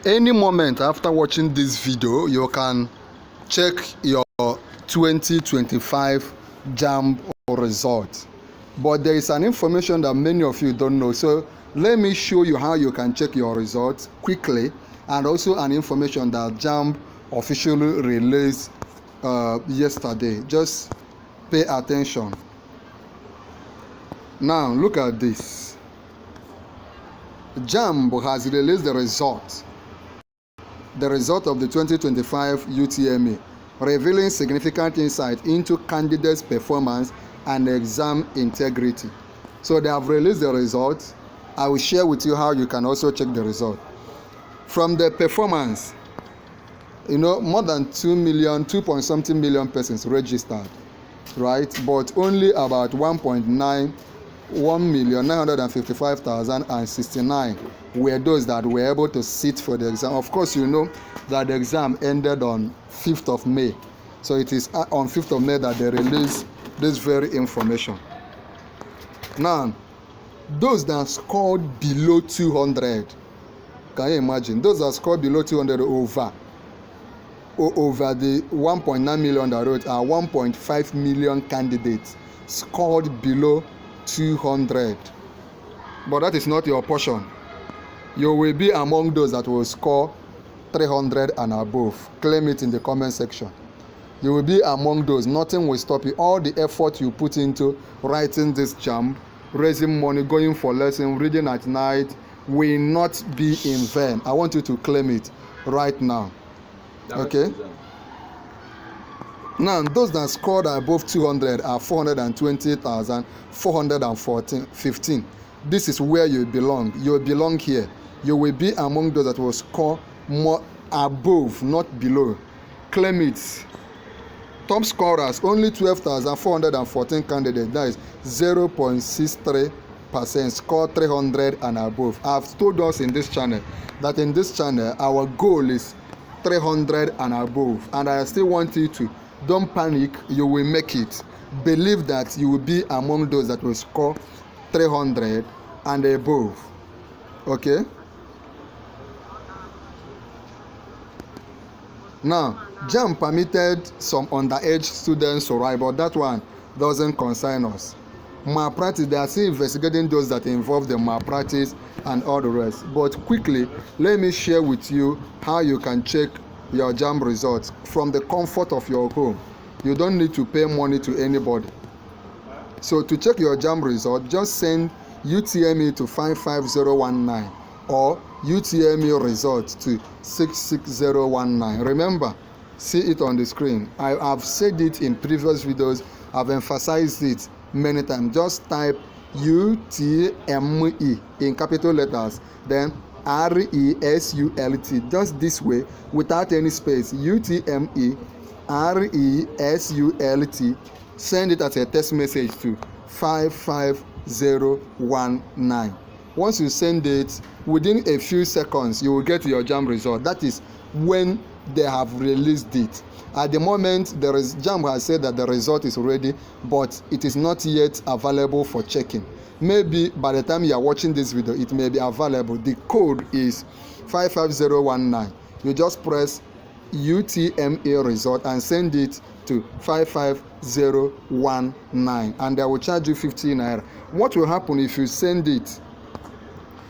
Any moment after watching this video, you can check your 2025 JAMB result. But there is an information that many of you don't know. So let me show you how you can check your results quickly, and also an information that JAMB officially released yesterday. Just pay attention. Now look at this. JAMB has released the result of the 2025 UTME, revealing significant insight into candidates' performance and exam integrity. So they have released the results. I will share with you how you can also check the result. From the performance, more than 2 point something million persons registered, right? But only about 1,955,069 were those that were able to sit for the exam. Of course, you know that the exam ended on 5th of May. So it is on 5th of May that they released this very information. Now, those that scored below 200, can you imagine? Those that scored below 200 over the 1.9 million that wrote, are 1.5 million candidates scored below 200. But that is not your portion. You will be among those that will score 300 and above. Claim it in the comment section. You will be among those. Nothing will stop you. All the effort you put into writing this JAMB, raising money, going for lessons, reading at night, will not be in vain. I want you to claim it right now. Okay? Now, those that scored above 200 are 420,415. This is where you belong. You belong here. You will be among those that will score more above, not below. Claim it. Top scorers, only 12,414 candidates. That is 0.63%. Score 300 and above. I've told us in this channel that in this channel, our goal is 300 and above. And I still want you to, don't panic, you will make it. Believe that you will be among those that will score 300 and above. Okay? Now, JAMB permitted some underage students to write, but that one doesn't concern us. Malpractice, they are still investigating those that involve the malpractice and all the rest. But quickly, let me share with you how you can check your JAMB results from the comfort of your home. You don't need to pay money to anybody. So to check your JAMB result, just send UTME to 55019 or UTME result to 66019. Remember, see it on the screen. I have said it in previous videos. I've emphasized it many times. Just type UTME in capital letters, then RESULT, just this way without any space. UTME RESULT. Send it as a text message to 55019. Once you send it, within a few seconds you will get your JAMB result. That is when they have released it. At the moment, JAMB has said that the result is ready, but it is not yet available for checking. Maybe by the time you are watching this video, it may be available. The code is 55019. You just press UTME result and send it to 55019, and they will charge you 15 naira. What will happen if you send it?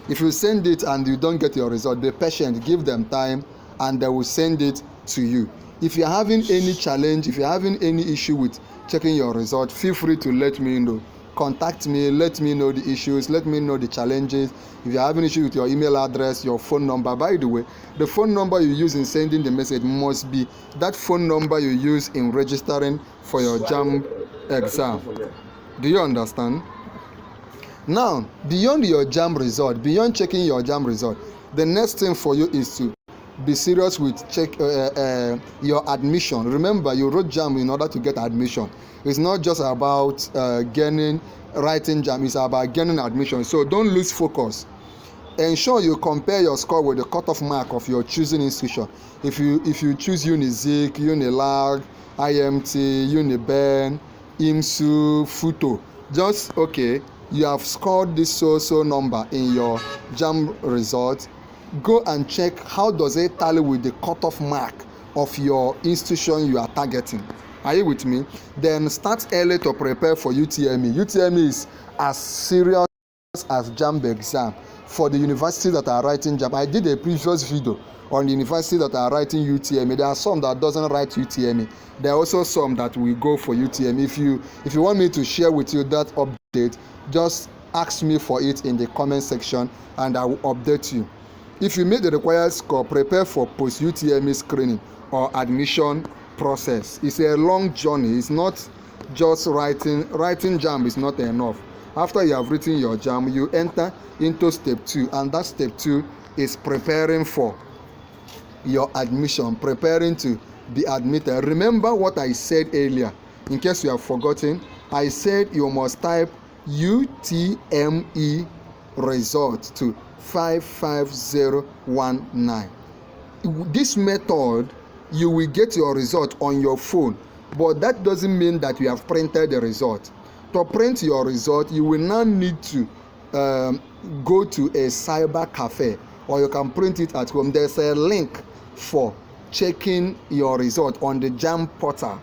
If you send it and you don't get your result, be patient, give them time, and they will send it to you. If you're having any challenge, if you're having any issue with checking your result, feel free to let me know. Contact me, let me know the issues, let me know the challenges. If you're having issue with your email address, your phone number, by the way, the phone number you use in sending the message must be that phone number you use in registering for your JAMB exam. Do you understand? Now, beyond your JAMB result, beyond checking your JAMB result, the next thing for you is to be serious with your admission. Remember, you wrote JAMB in order to get admission. It's not just about writing JAMB, it's about gaining admission. So don't lose focus. Ensure you compare your score with the cutoff mark of your choosing institution. If you choose UNIZIK, UNILAG, IMT, UNIBEN, IMSU, FUTO, you have scored this so number in your JAMB result. go and check how does it tally with the cutoff mark of your institution you are targeting. Are you with me? Then start early to prepare for UTME. UTME is as serious as JAMB exam for the universities that are writing JAMB. I did a previous video on the universities that are writing UTME. There are some that doesn't write UTME. There are also some that will go for UTME. If you want me to share with you that update, just ask me for it in the comment section and I will update you. If you meet the required score, prepare for post UTME screening or admission process. It's a long journey. It's not just writing JAMB is not enough. After you have written your JAMB, you enter into step 2, and that step 2 is preparing for your admission, preparing to be admitted. Remember what I said earlier. In case you have forgotten, I said you must type UTME result to 55019. This method, you will get your result on your phone, but that doesn't mean that you have printed the result. To print your result, you will now need to go to a cyber cafe, or you can print it at home. There's a link for checking your result on the JAMB portal.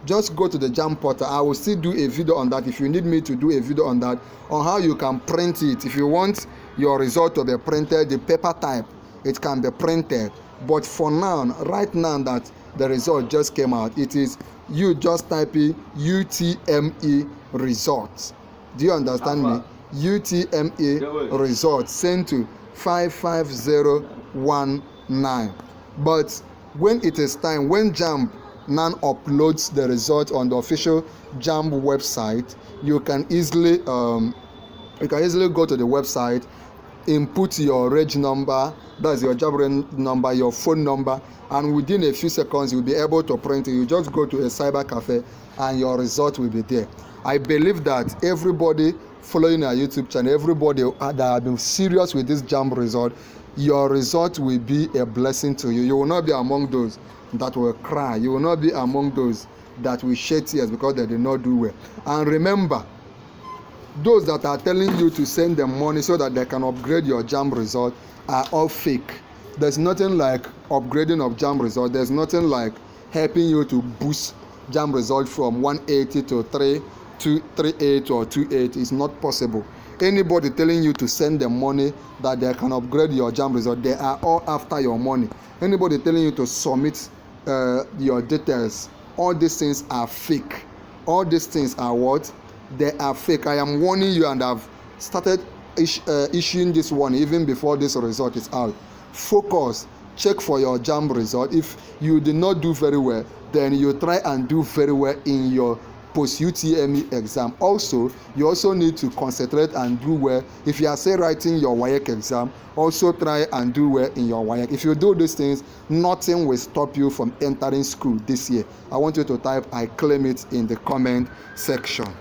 Just go to the JAMB portal. I will still do a video on that if you need me to do a video on that, on how you can print it. If you want your result to be printed, the paper type, it can be printed. But for now, right now that the result just came out, it is you just typing UTME results. Do you understand me? UTME results sent to 55019. But when it is time, when JAMB now uploads the result on the official JAMB website, you can easily go to the website, input your reg number, that's your JAMB number, your phone number, and within a few seconds you'll be able to print it. You just go to a cyber cafe and your result will be there. I believe that everybody following our YouTube channel, everybody that have been serious with this JAMB result, your result will be a blessing to you. You will not be among those that will cry. You will not be among those that will shed tears because they did not do well. And remember, those that are telling you to send them money so that they can upgrade your JAMB result are all fake. There's nothing like upgrading of JAMB result. There's nothing like helping you to boost JAMB result from 180 to 338 or 28. It's not possible. Anybody telling you to send them money that they can upgrade your JAMB result, they are all after your money. Anybody telling you to submit your details, all these things are fake. All these things are what? They are fake. I am warning you, and I've started issuing this one even before this result is out. Focus. Check for your JAMB result. If you did not do very well, then you try and do very well in your post-UTME exam. Also, you also need to concentrate and do well. If you are say writing your WAEC exam, also try and do well in your WAEC. If you do these things, nothing will stop you from entering school this year. I want you to type "I claim it" in the comment section.